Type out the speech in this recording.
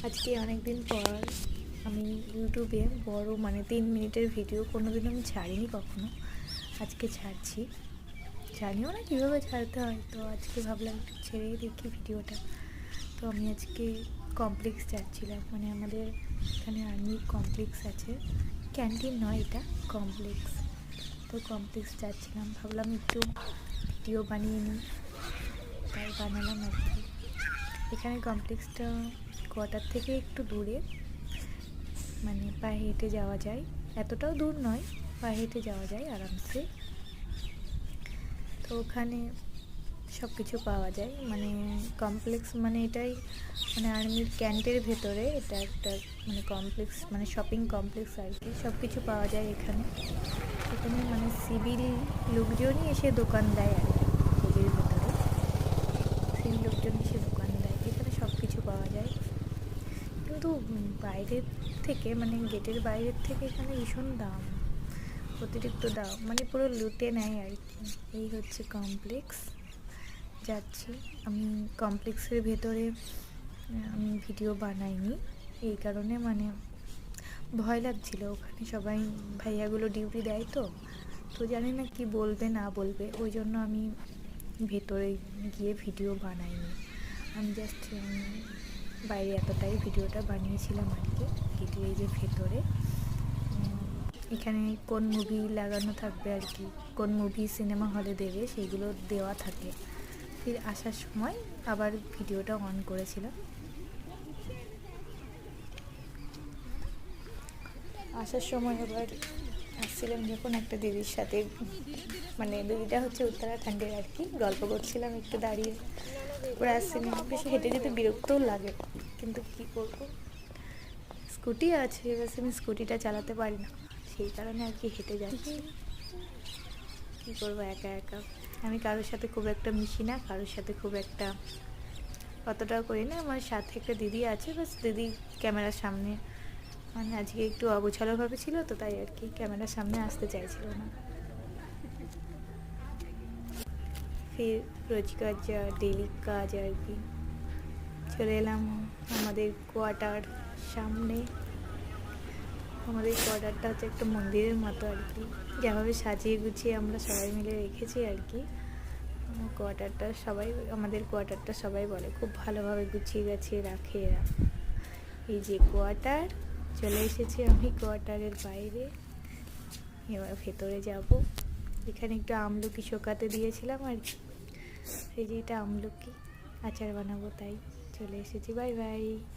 আজকে অনেক দিন পর আমি ইউটিউবে বড় 3 মিনিটের ভিডিও কোনোদিন আমি ছাড়িনি কখনো। আজকে ছাড়ছি, জানিও না কীভাবে ছাড়তে হয়, তো আজকে ভাবলাম একটু ছেড়েই দেখি ভিডিওটা। তো আমি আজকে কমপ্লেক্স যাচ্ছিলাম, আমাদের এখানে আর্মির কমপ্লেক্স আছে, ক্যান্টিন নয় এটা, কমপ্লেক্স। তো কমপ্লেক্স যাচ্ছিলাম, ভাবলাম একটু ভিডিও বানিয়ে নিই, তাই বানালাম আর কি। এখানে কমপ্লেক্সটা কোয়ার্টার থেকে একটু দূরে, পায়ে হেঁটে যাওয়া যায়, এতটাও দূর নয়, পায়ে হেঁটে যাওয়া যায় আরামসে। তো ওখানে সব কিছু পাওয়া যায়, কমপ্লেক্স এটাই আর্মির ক্যান্টের ভেতরে এটা একটা কমপ্লেক্স, শপিং কমপ্লেক্স আর কি। সব কিছু পাওয়া যায় এখানে। এখানে সিভিল লোকজনই এসে দোকান দেয় আর কি, এদের ভেতরে সিভিল লোকজন এসে দোকান দেয়। এখানে সব কিছু পাওয়া যায়, কিন্তু বাইরের থেকে গেটের বাইরের থেকে এখানে ভীষণ দাম, অতিরিক্ত দাম, পুরো লুটে নেয় আর কি। এই হচ্ছে কমপ্লেক্স, যাচ্ছি আমি। কমপ্লেক্সের ভেতরে আমি ভিডিও বানাইনি এই কারণে, ভয় লাগছিল। ওখানে সবাই ভাইয়াগুলো ডিউটি দেয়, তো জানি না কি বলবে না বলবে, ওই জন্য আমি ভেতরে গিয়ে ভিডিও বানাইনি। আমি জাস্ট বাইরে এতটাই ভিডিওটা বানিয়েছিলাম আর কি। গেটের এই যে ভেতরে এখানে কোন মুভি লাগানো থাকবে আর কি, কোন মুভি সিনেমা হলে দেবে সেইগুলো দেওয়া থাকে। ফির আসার সময় আবার ভিডিওটা অন করেছিলাম। আসার সময় আবার আসছিলাম যখন, একটা দিদির সাথে, দিদিটা হচ্ছে উত্তরাখণ্ডের আর কি, গল্প করছিলাম একটু দাঁড়িয়ে। ওরা আসছিলাম, বেশি হেঁটে যেতে বিরক্তও লাগে, কিন্তু কি করবো, স্কুটি আছে, এবার আমি স্কুটিটা চালাতে পারি না, সেই কারণে আর কি হেঁটে যাচ্ছি। কী করবো একা একা, আমি কারোর সাথে খুব একটা মিশি না, কারোর সাথে খুব একটা অতটাও করি না। আমার সাথে একটা দিদি আছে, বাস দিদি ক্যামেরার সামনে আজকে একটু অগোছালোভাবে ছিল, তো তাই আর কি ক্যামেরার সামনে আসতে চাইছিল না। ফির রোজকার যা ডেলি কাজ আর কি, চলে এলাম আমাদের কোয়ার্টার সামনে। আমাদের কোয়ার্টারটা হচ্ছে একটা মন্দিরের মতো আর কি, যেভাবে সাজিয়ে গুছিয়ে আমরা সবাই মিলে রেখেছি আর কি। আমাদের কোয়ার্টারটা সবাই বলে খুব ভালোভাবে গুছিয়ে গাছিয়ে রাখে এরা। এই যে কোয়ার্টার, চলে এসেছি আমি কোয়ার্টারের বাইরে, এবার ভেতরে যাব। এখানে একটু আমলকি শোকাতে দিয়েছিলাম আর কি, এই যে এটা আমলকি আচার বানাবো, তাই চলে এসেছি। Bye bye.